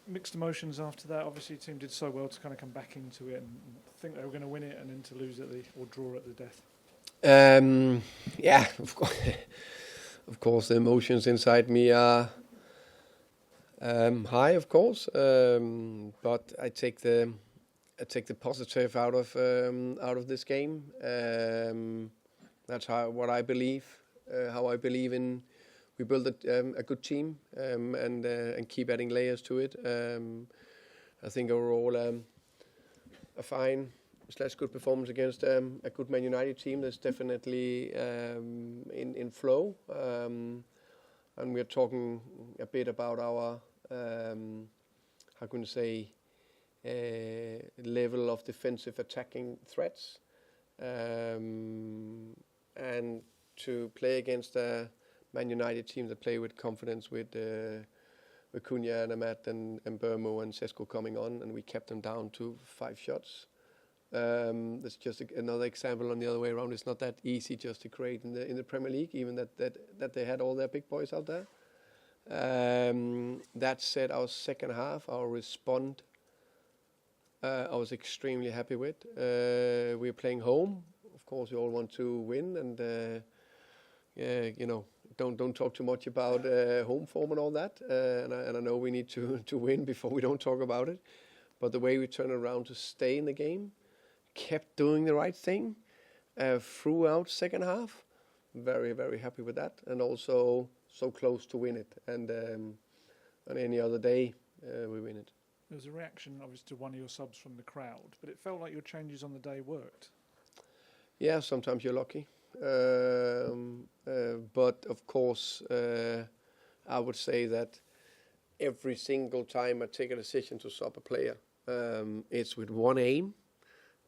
mixed emotions after that. Obviously, the team did so well to kind of come back into it and think they were going to win it, and then to lose or draw at the death. Yeah, of course. Of course, the emotions inside me are high, of course. But I take the positive out of this game. That's what I believe. How I believe in. We build a good team and keep adding layers to it. I think overall a fine / good performance against a good Man United team that's definitely in flow. And we're talking a bit about our how can you say level of defensive attacking threats, and to play against a Man United team that play with confidence with Cunha and Amat and Burmo and Sesko coming on, and we kept them down to 5 shots. That's just another example on the other way around. It's not that easy just to create in the Premier League, even that they had all their big boys out there. That said, our second half, our response, I was extremely happy with. We're playing home. Of course, we all want to win, and don't talk too much about home form and all that. And I know we need to win before we don't talk about it. But the way we turned around to stay in the game, kept doing the right thing throughout second half. Very, very happy with that, and also so close to win it. And on any other day, we win it. There was a reaction, obviously, to one of your subs from the crowd, but it felt like your changes on the day worked. Yeah, sometimes you're lucky. But of course, I would say that every single time I take a decision to sub a player, it's with one aim,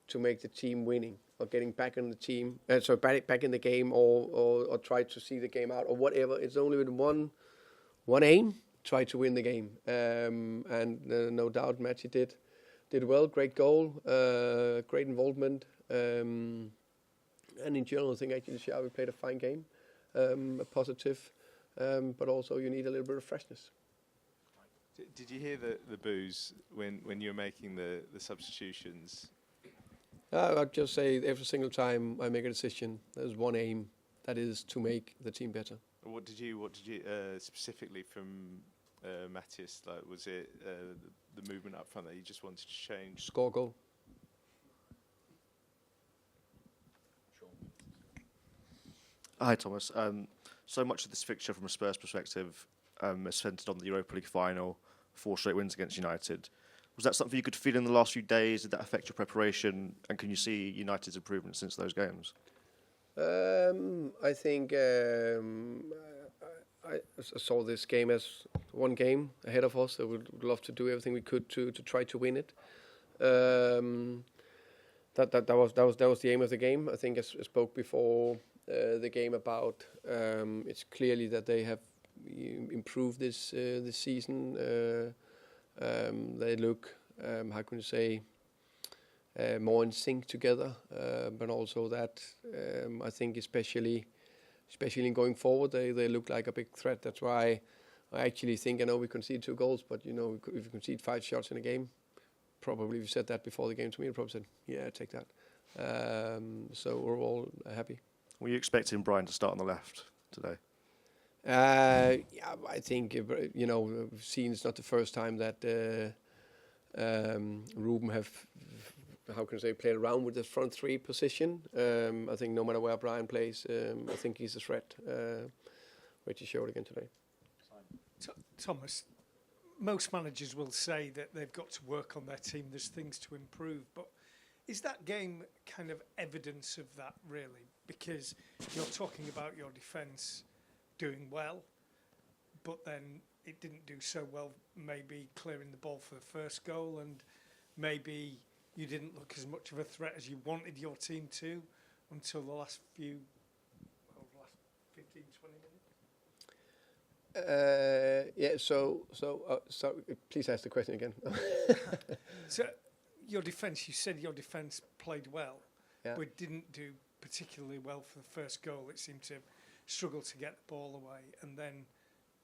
to make the team winning or getting back in the team, back in the game, or try to see the game out or whatever. It's only with one aim, try to win the game. And no doubt, Matty did well. Great goal, great involvement. And in general, I think actually Xavi played a fine game, a positive, but also you need a little bit of freshness. Did you hear the boos when you were making the substitutions? I'd just say every single time I make a decision, there's one aim, that is to make the team better. What did you specifically from Matthias? Like, was it the movement up front that you just wanted to change? Score goal. Hi, Thomas. So much of this fixture, from a Spurs perspective, is centred on the Europa League final, 4 straight wins against United. Was that something you could feel in the last few days? Did that affect your preparation? And can you see United's improvement since those games? I think I saw this game as one game ahead of us. I would love to do everything we could to try to win it. That was the aim of the game. I think I spoke before the game about it's clearly that they have improved this season. They look, how can you say, more in sync together, but also that I think especially in going forward, they look like a big threat. That's why I actually think, I know we conceded 2 goals, but if you concede 5 shots in a game, probably if you said that before the game to me, I probably said, yeah, take that. So we're all happy. Were you expecting Brian to start on the left today? Yeah, I think we've seen it's not the first time that Ruben have, how can I say, played around with the front 3 position. I think no matter where Brian plays, I think he's a threat, which he showed again today. Thomas, most managers will say that they've got to work on their team, there's things to improve, but is that game kind of evidence of that, really? Because you're talking about your defence doing well, but then it didn't do so well maybe clearing the ball for the first goal, and maybe you didn't look as much of a threat as you wanted your team to until the last 15, 20 minutes? Yeah, so please ask the question again. So your defence, you said your defence played well, yeah, but didn't do particularly well for the first goal. It seemed to struggle to get the ball away, and then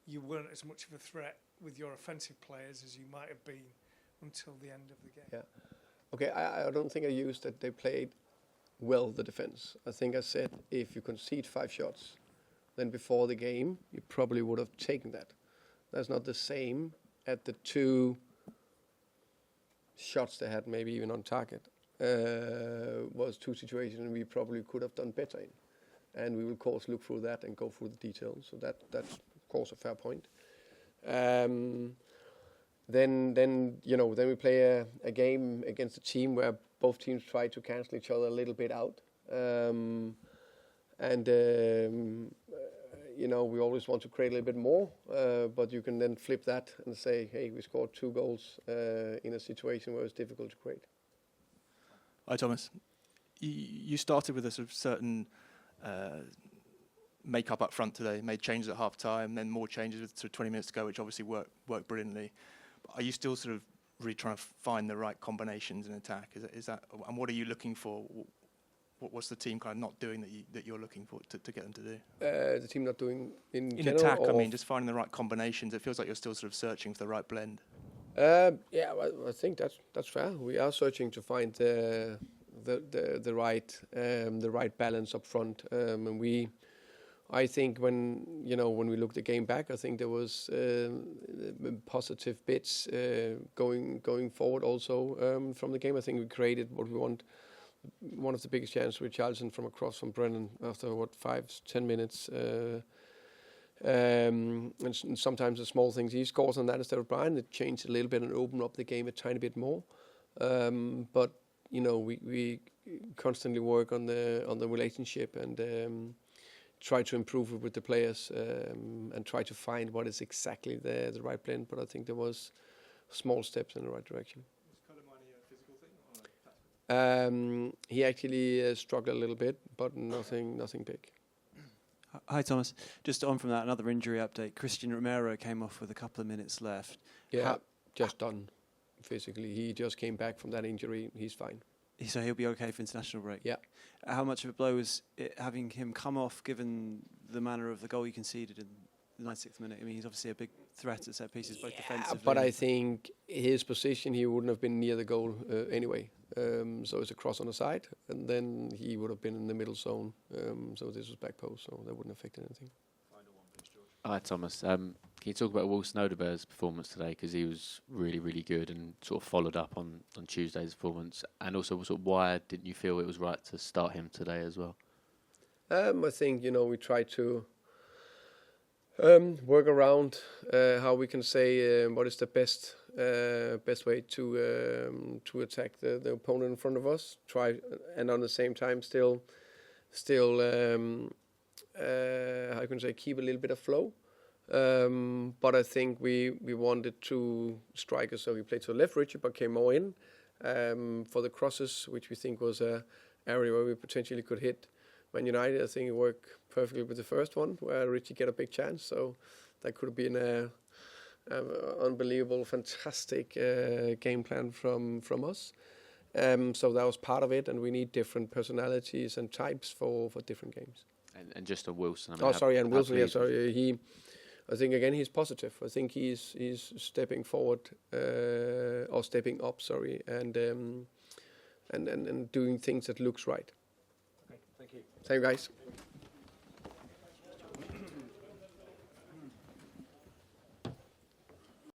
you weren't as much of a threat with your offensive players as you might have been until the end of the game. Yeah. Okay, I don't think I used that they played well, the defense. I think I said if you concede 5 shots, then before the game, you probably would have taken that. That's not the same at the 2 shots they had, maybe even on target. Was 2 situations we probably could have done better in. And we will, of course, look through that and go through the details. So that's, of course, a fair point. Then we play a game against a team where both teams try to cancel each other a little bit out. We always want to create a little bit more, but you can then flip that and say, hey, we scored 2 goals in a situation where it's difficult to create. Hi, Thomas. You started with a sort of certain make-up up front today, made changes at half-time, then more changes with sort of 20 minutes to go, which obviously worked brilliantly. But are you still sort of really trying to find the right combinations in attack? Is that, and what are you looking for? What's the team kind of not doing that you're looking for to get them to do? The team not doing in general, attack, or I mean, just finding the right combinations. It feels like you're still sort of searching for the right blend. I think that's fair. We are searching to find the right balance up front, and I think when we look the game back, I think there was positive bits going forward also from the game. I think we created what we want. One of the biggest chances with Charlton from across from Brennan after 5-10 minutes. And sometimes the small things he scores on that instead of Brian, it changed a little bit and opened up the game a tiny bit more. But we constantly work on the relationship and try to improve it with the players and try to find what is exactly the right blend. But I think there was small steps in the right direction. He actually struggled a little bit, but nothing big. Hi, Thomas. Just on from that, another injury update. Christian Romero came off with a couple of minutes left. Yeah, just done physically. He just came back from that injury. He's fine. So he'll be okay for international break? Yeah. How much of a blow was it having him come off, given the manner of the goal he conceded in the 96th minute? I mean, he's obviously a big threat at set pieces, both defensively. But I think his position, he wouldn't have been near the goal anyway. So it's a cross on the side, and then he would have been in the middle zone. So this was back post, so that wouldn't affect anything. Hi, Thomas. Can you talk about Wilson Odobert's performance today? Because he was really, really good and sort of followed up on Tuesday's performance. And also, sort of, why didn't you feel it was right to start him today as well? I think, we try to work around how we can say what is the best way to attack the opponent in front of us. Try, and on the same time still how can I say, keep a little bit of flow. But I think we wanted to strikers, so we played to the left. Richard but came more in for the crosses, which we think was a area where we potentially could hit Man United. I think it worked perfectly with the first one, where Richie get a big chance. So that could have been a unbelievable, fantastic game plan from us. So that was part of it, and we need different personalities and types for different games. And just on Wilson. I mean, Wilson. Yeah, sorry. I think again he's positive. I think he's stepping forward or stepping up. Sorry, and doing things that looks right. Okay, thank you. Thank you, guys.